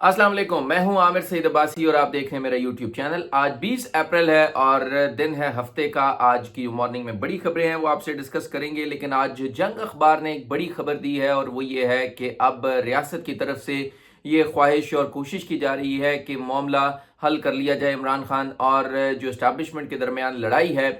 अस्सलाम वालेकुम, मैं हूं आमिर सईद अब्बासी और आप देख रहे हैं मेरा यूट्यूब चैनल। आज 20 अप्रैल है और दिन है हफ्ते का। आज की मॉर्निंग में बड़ी खबरें हैं, वो आपसे डिस्कस करेंगे। लेकिन आज जंग अखबार ने एक बड़ी खबर दी है और वो ये है कि अब रियासत की तरफ से ये ख्वाहिश और कोशिश की जा रही है कि मामला हल कर लिया जाए। इमरान खान और जो इस्टेब्लिशमेंट के दरमियान लड़ाई है,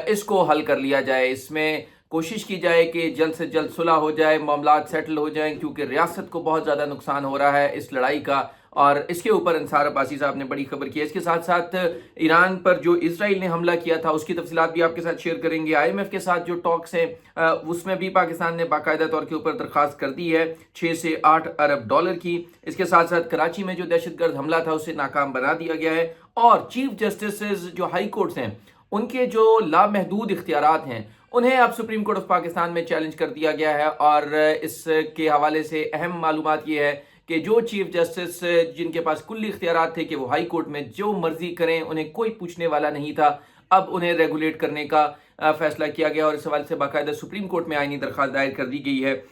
इसको हल कर लिया जाए। इसमें कोशिश की जाए कि जल्द से जल्द सुलह हो जाए, मामला सेटल हो जाएं, क्योंकि रियासत को बहुत ज़्यादा नुकसान हो रहा है इस लड़ाई का। और इसके ऊपर अंसार अब्बासी साहब ने बड़ी खबर की है। इसके साथ साथ ईरान पर जो इसराइल ने हमला किया था उसकी तफसीलात भी आपके साथ शेयर करेंगे। IMF के साथ जो टॉक्स हैं उसमें भी पाकिस्तान ने बाकायदा तौर के ऊपर दरख्वास्त कर दी है 6 से 8 अरब डॉलर की। इसके साथ साथ कराची में जो दहशतगर्द हमला था उसे नाकाम बना दिया गया है। और चीफ जस्टिस जो हाई कोर्ट्स हैं उनके जो लामहदूद इख्तियारात हैं उन्हें अब सुप्रीम कोर्ट ऑफ पाकिस्तान में चैलेंज कर दिया गया है। और इसके हवाले से अहम मालूमात ये है कि जो चीफ जस्टिस जिनके पास कुल्ली इख्तियारात थे कि वो हाई कोर्ट में जो मर्जी करें, उन्हें कोई पूछने वाला नहीं था, अब उन्हें रेगुलेट करने का फैसला किया गया और इस हवाले से बाकायदा सुप्रीम कोर्ट में आईनी दरख्वास्त दायर कर दी गई है।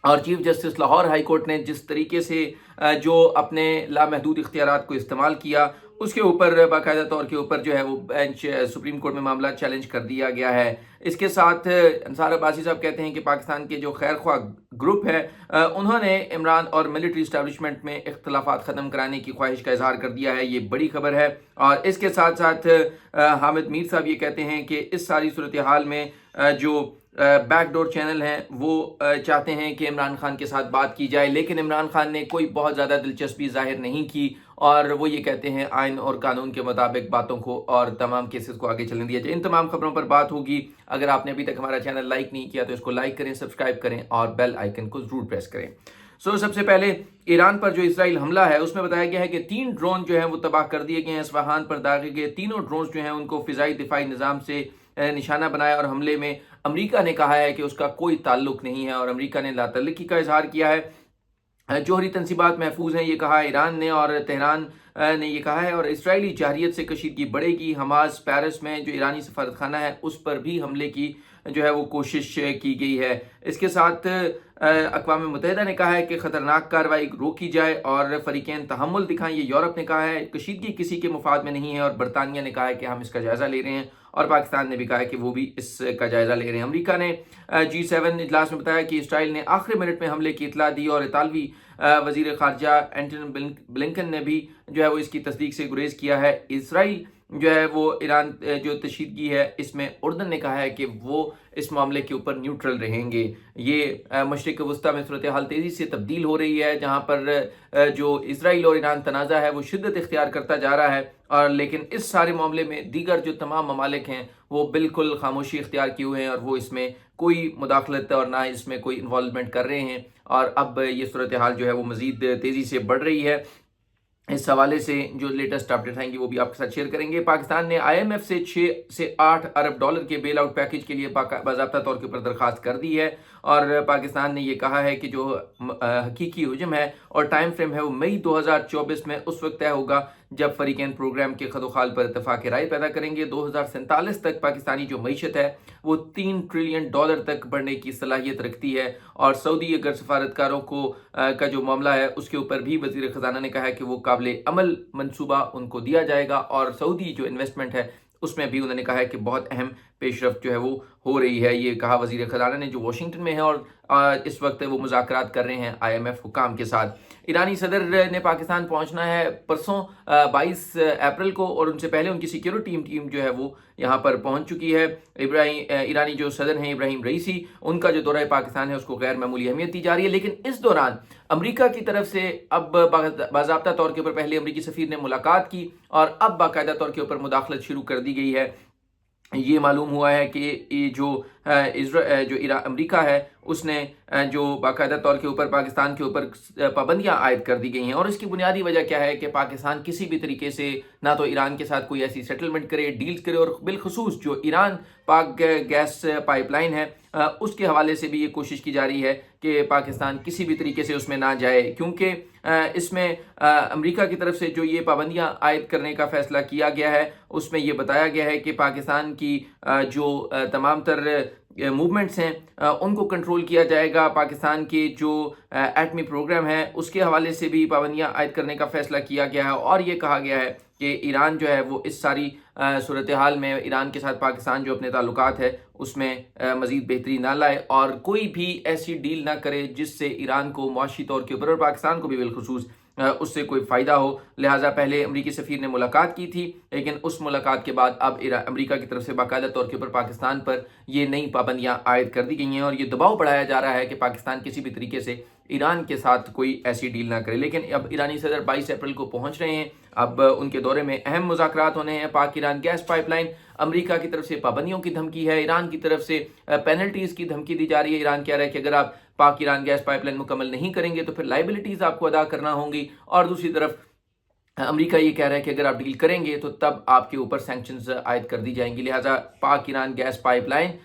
और chief justice Lahore high court ने जिस तरीके से जो अपने लामहदूद इख्तियारात को इस्तेमाल किया उसके ऊपर बाकायदा तौर के ऊपर जो है वो बेंच सुप्रीम कोर्ट में मामला चैलेंज कर दिया गया है। इसके साथ अंसार अब्बासी साहब कहते हैं कि पाकिस्तान के जो खैर ख्वाह ग्रुप है उन्होंने इमरान और मिलिट्री इस्टेब्लिशमेंट में इख्तलाफात ख़त्म कराने की ख्वाहिश का इजहार कर दिया है। ये बड़ी खबर है। और इसके साथ साथ हामिद मीर साहब ये कहते हैं कि इस सारी सूरत हाल में जो बैकडोर चैनल हैं वो चाहते हैं कि इमरान खान के साथ बात की जाए, लेकिन इमरान खान ने कोई बहुत ज़्यादा दिलचस्पी जाहिर नहीं की और वो ये कहते हैं आइन और कानून के मुताबिक बातों को और तमाम केसेस को आगे चलने दिया जाए। इन तमाम खबरों पर बात होगी। अगर आपने अभी तक हमारा चैनल लाइक नहीं किया तो इसको लाइक करें, सब्सक्राइब करें और बेल आइकन को ज़रूर प्रेस करें। सबसे पहले ईरान पर जो इसराइल हमला है उसमें बताया गया है कि 3 ड्रोन जो हैं वो तबाह कर दिए गए हैं। इस्फहान पर दागे गए तीनों ड्रोन जो हैं उनको फ़िज़ाई दिफाई निज़ाम से निशाना बनाया और हमले में अमेरिका ने कहा है कि उसका कोई ताल्लुक नहीं है और अमेरिका ने लातल्लुकी का इजहार किया है। जोहरी तंसीबात महफूज हैं, ये कहा है ईरान ने और तेहरान ने ये कहा है। और इसराइली जारियत से कशीदगी बढ़ेगी। हमास पेरिस में जो ईरानी सफारतखाना है उस पर भी हमले की जो है वो कोशिश की गई है। इसके साथ अक़वाम मुत्तहिदा ने कहा है कि ख़तरनाक कार्रवाई रोकी जाए और फ़रीक़ैन तहम्मुल दिखाएं। ये यूरोप ने कहा है कशीदगी किसी के मुफाद में नहीं है और बरतानिया ने कहा है कि हम इसका जायज़ा ले रहे हैं और पाकिस्तान ने भी कहा है कि वो भी इसका जायज़ा ले रहे हैं। अमेरिका ने G7 इजलास में बताया कि इसराइल ने आखिरी मिनट में हमले की इतला दी और इतालवी वज़ीर ख़ारजा एंटनी ब्लिंकन ने भी जो है वो इसकी तस्दीक से गुरेज किया है। इसराइल जो है वो ईरान जो तशीदगी है इसमें उर्दन ने कहा है कि वो इस मामले के ऊपर न्यूट्रल रहेंगे। ये मशरिक़ वस्ता में सूरत हाल तेज़ी से तब्दील हो रही है, जहाँ पर जो इसराइल और ईरान तनाज़ा है वो शिद्दत इख्तियार करता जा रहा है। और लेकिन इस सारे मामले में दीगर जो तमाम ममालिक हैं वो बिल्कुल खामोशी इख्तियार किए हुए हैं और वो इसमें कोई मुदाखलत और ना इसमें कोई इन्वॉल्वमेंट कर रहे हैं। और अब ये सूरत हाल जो है वो मज़ीद तेज़ी से बढ़ रही है। इस हवाले से जो लेटेस्ट अपडेट आएंगी वो भी आपके साथ शेयर करेंगे। पाकिस्तान ने IMF से 6 से 8 अरब डॉलर के बेल आउट पैकेज के लिए बाज़ाब्ता तौर के ऊपर दरख्वास्त कर दी है और पाकिस्तान ने ये कहा है कि जो हकीकी हुजम है और टाइम फ्रेम है वो मई 2024 में उस वक्त तय होगा जब फ़रीक़ैन प्रोग्राम के खदोखाल पर इत्तफाक़ राय पैदा करेंगे। 2047 तक पाकिस्तानी जो मईशत है वो $3 ट्रिलियन तक बढ़ने की सलाहियत रखती है। और सऊदी अगर सफारतकारों को का जो मामला है उसके ऊपर भी वज़ीर ख़ज़ाना ने कहा है कि वो काबिल अमल मनसूबा उनको दिया जाएगा और सऊदी जो इन्वेस्टमेंट है उसमें भी उन्होंने कहा है कि बहुत अहम पेशरफ्त जो है वो हो रही है। ये कहा वज़ीर ख़ज़ाना ने जो वाशिंगटन में है और इस वक्त वो मुज़ाकरात कर रहे हैं IMF हुकाम के साथ। ईरानी सदर ने पाकिस्तान पहुंचना है परसों 22 अप्रैल को और उनसे पहले उनकी सिक्योरिटी टीम जो है वो यहाँ पर पहुंच चुकी है। ईरानी जो सदर हैं इब्राहिम रईसी, उनका जो दौरा पाकिस्तान है उसको गैर मामूली अहमियत दी जा रही है। लेकिन इस दौरान अमेरिका की तरफ से अब बाज़ाब्ता तौर के ऊपर पहले अमेरिकी सफ़ीर ने मुलाकात की और अब बाकायदा तौर के ऊपर मुदाखलत शुरू कर दी गई है। ये मालूम हुआ है कि जो अमेरिका है उसने जो बाकायदा तौर के ऊपर पाकिस्तान के ऊपर पाबंदियां आयद कर दी गई हैं और इसकी बुनियादी वजह क्या है कि पाकिस्तान किसी भी तरीके से ना तो ईरान के साथ कोई ऐसी सेटलमेंट करे, डील्स करे और बिलखसूस जो ईरान पाक गैस पाइपलाइन है उसके हवाले से भी ये कोशिश की जा रही है कि पाकिस्तान किसी भी तरीके से उसमें ना जाए, क्योंकि इसमें अमेरिका की तरफ से जो ये पाबंदियां आयद करने का फैसला किया गया है उसमें ये बताया गया है कि पाकिस्तान की जो तमाम तर मूवमेंट्स हैं उनको कंट्रोल किया जाएगा। पाकिस्तान के जो एटमी प्रोग्राम है उसके हवाले से भी पाबंदियाँ आयद करने का फ़ैसला किया गया है, और ये कहा गया है कि ईरान जो है वो इस सारी सूरत हाल में ईरान के साथ पाकिस्तान जो अपने ताल्लुकात है उसमें मज़ीद बेहतरी ना लाए और कोई भी ऐसी डील ना करे जिससे ईरान को मुआशी तौर के ऊपर और पाकिस्तान को भी बिलखुसूस उससे कोई फ़ायदा हो। लिहाजा पहले अमरीकी सफ़ीर ने मुलाकात की थी, लेकिन उस मुलाकात के बाद अब अमरीका की तरफ से बाकायदा तौर के ऊपर पाकिस्तान पर ये नई पाबंदियाँ आयद कर दी गई हैं और ये दबाव बढ़ाया जा रहा है कि पाकिस्तान किसी भी तरीके से ईरान के साथ कोई ऐसी डील ना करे। लेकिन अब ईरानी सदर 22 अप्रैल को पहुंच रहे हैं। अब उनके दौरे में अहम मुज़ाकरात होने हैं। पाक ईरान गैस पाइपलाइन, अमरीका की तरफ से पाबंदियों की धमकी है, ईरान की तरफ से पेनल्टीज़ की धमकी दी जा रही है। ईरान कह रहा है कि अगर आप पाक ईरान गैस पाइपलाइन मुकम्मल नहीं करेंगे तो फिर लाइबिलिटीज़ आपको अदा करना होंगी, और दूसरी तरफ अमेरिका ये कह रहा है कि अगर आप डील करेंगे तो तब आपके ऊपर सैंक्शंस आयद कर दी जाएंगी। लिहाजा पाक ईरान गैस पाइपलाइन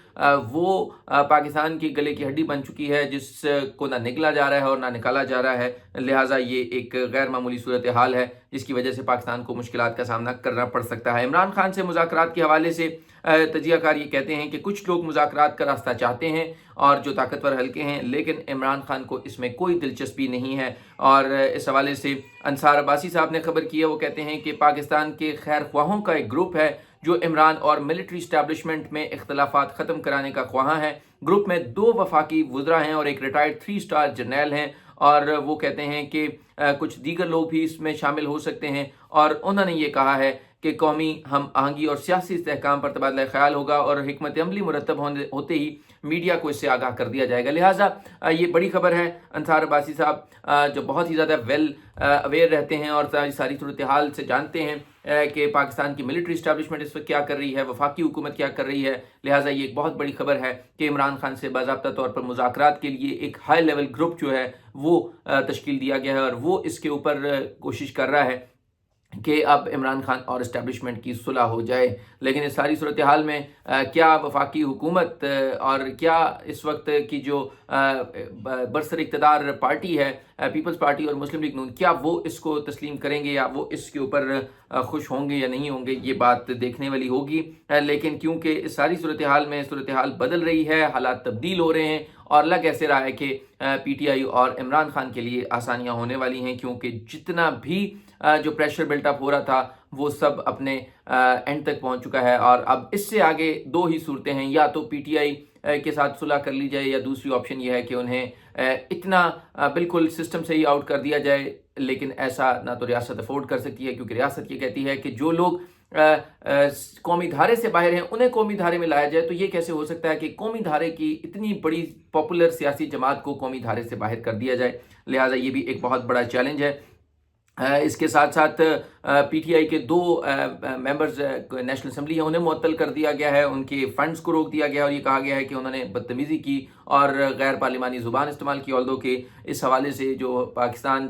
वो पाकिस्तान की गले की हड्डी बन चुकी है जिसको ना निकला जा रहा है और ना निकाला जा रहा है। लिहाजा ये एक गैर मामूली सूरत हाल है जिसकी वजह से पाकिस्तान को मुश्किलात का सामना करना पड़ सकता है। इमरान खान से मुज़ाकरात के हवाले से तजियाकार ये कहते हैं कि कुछ लोग मुज़ाकरात का रास्ता चाहते हैं और जो ताकतवर हल्के हैं, लेकिन इमरान खान को इसमें कोई दिलचस्पी नहीं है। और इस हवाले से अंसार अब्बासी साहब ने खबर की है, वो कहते हैं कि पाकिस्तान के खैर ख्वाहों का एक ग्रुप है जो इमरान और मिलिट्री इस्टेब्लिशमेंट में इख्तलाफात ख़त्म कराने का ख्वाह है। ग्रुप में 2 वफाकी वज़रा हैं और एक रिटायर्ड 3 स्टार जर्नैल हैं, और वो कहते हैं कि कुछ दीगर लोग भी इसमें शामिल हो सकते हैं। और उन्होंने ये कहा है कि कौमी हम आहंगी और सियासी इस्तेहकाम पर तबादला ख्याल होगा और हिकमत अमली मुरतब होते ही मीडिया को इससे आगाह कर दिया जाएगा। लिहाजा ये बड़ी खबर है। अंसार अब्बासी साहब जो बहुत ही ज़्यादा वेल अवेयर रहते हैं और सारी सूरत हाल से जानते हैं कि पाकिस्तान की मिलिट्री इस्टेब्लिशमेंट इस वक्त क्या कर रही है, वफाकी हुकूमत क्या कर रही है। लिहाजा ये एक बहुत बड़ी खबर है कि इमरान खान से बाज़ाब्ता तौर पर मुज़ाकरात के लिए एक हाई लेवल ग्रुप जो है वो तश्कील दिया गया है और वो इसके ऊपर कोशिश कर रहा है कि अब इमरान खान और इस्टेब्लिशमेंट की सुलह हो जाए। लेकिन इस सारी सूरत हाल में क्या वफाकी हुकूमत और क्या इस वक्त की जो बरसर इक़्तिदार पार्टी है पीपल्स पार्टी और मुस्लिम लीग नून, क्या वो इसको तस्लीम करेंगे या वो इसके ऊपर खुश होंगे या नहीं होंगे, ये बात देखने वाली होगी। लेकिन क्योंकि इस सारी सूरत हाल में सूरत हाल बदल रही है, हालात तब्दील हो रहे हैं और लग ऐसे रहा है कि PTI और इमरान खान के लिए आसानियाँ होने वाली हैं, क्योंकि जितना भी जो प्रेशर बिल्टअप हो रहा था वो सब अपने एंड तक पहुंच चुका है। और अब इससे आगे 2 ही सूरतें हैं, या तो PTI के साथ सुलह कर ली जाए या दूसरी ऑप्शन ये है कि उन्हें इतना बिल्कुल सिस्टम से ही आउट कर दिया जाए। लेकिन ऐसा ना तो रियासत अफोर्ड कर सकती है, क्योंकि रियासत ये कहती है कि जो लोग कौमी धारे से बाहर हैं उन्हें कौमी धारे में लाया जाए। तो ये कैसे हो सकता है कि कौमी धारे की इतनी बड़ी पॉपुलर सियासी जमात को कौमी धारे से बाहर कर दिया जाए। लिहाजा ये भी एक बहुत बड़ा चैलेंज है। इसके साथ साथ PTI के 2 मेंबर्स नेशनल असम्बली है, उन्हें मुअत्तल कर दिया गया है, उनके फंड्स को रोक दिया गया और ये कहा गया है कि उन्होंने बदतमीज़ी की और गैर पार्लिमानी ज़ुबान इस्तेमाल की। ऑल्दो के इस हवाले से जो पाकिस्तान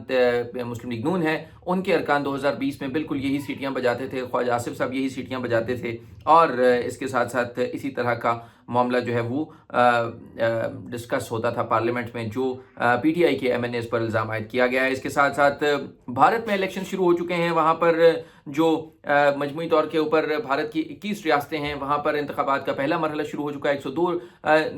मुस्लिम लीग नून है उनके अरकान 2020 में बिल्कुल यही सीटियाँ बजाते थे, ख्वाजा आसिफ साहब यही सीटियाँ बजाते थे। और इसके साथ साथ इसी तरह का मामला जो है वो डिस्कस होता था पार्लियामेंट में, जो PTI के MNAs पर इल्ज़ाम आयद किया गया है। इसके साथ साथ भारत में इलेक्शन शुरू हो चुके हैं। वहाँ पर जो मजमूई तौर के ऊपर भारत की 21 रियासतें हैं, वहाँ पर इंतखाबात का पहला मरहला शुरू हो चुका है। 102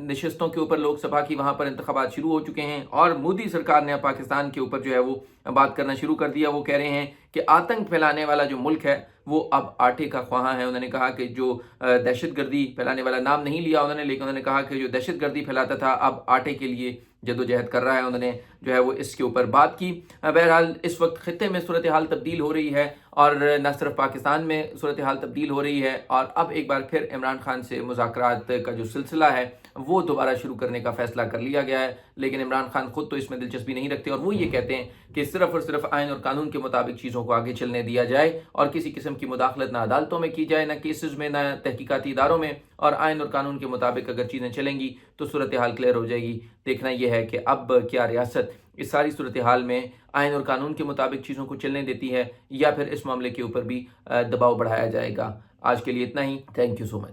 नशस्तों के ऊपर लोकसभा की वहाँ पर इंतखाबात शुरू हो चुके हैं। और मोदी सरकार ने पाकिस्तान के ऊपर जो है वो बात करना शुरू कर दिया। वो कह रहे हैं कि आतंक फैलाने वाला जो मुल्क है वो अब आटे का ख्वाहा है। उन्होंने कहा कि जो दहशतगर्दी फैलाने वाला नाम नहीं लिया उन्होंने, लेकिन उन्होंने कहा कि जो दहशतगर्दी फैलाता था अब आटे के लिए जदोजहद कर रहा है। उन्होंने जो है वो इसके ऊपर बात की। बहरहाल इस वक्त खित्ते में सूरत हाल तब्दील हो रही है और न सिर्फ पाकिस्तान में सूरत हाल तब्दील हो रही है, और अब एक बार फिर इमरान खान से मुज़ाकरात का जो सिलसिला है वो दोबारा शुरू करने का फैसला कर लिया गया है। लेकिन इमरान खान खुद तो इसमें दिलचस्पी नहीं रखते और वो ये कहते हैं कि सिर्फ और सिर्फ आइन और कानून के मुताबिक चीज़ों को आगे चलने दिया जाए और किसी किस्म की मुदाखलत ना अदालतों में की जाए, ना केसेस में, ना तहकीकाती इदारों में, और आइन और कानून के मुताबिक अगर चीज़ें चलेंगी तो सूरत हाल क्लियर हो जाएगी। देखना यह है कि अब क्या रियासत इस सारी सूरत हाल में आइन और कानून के मुताबिक चीज़ों को चलने देती है या फिर इस मामले के ऊपर भी दबाव बढ़ाया जाएगा। आज के लिए इतना ही। Thank you so much.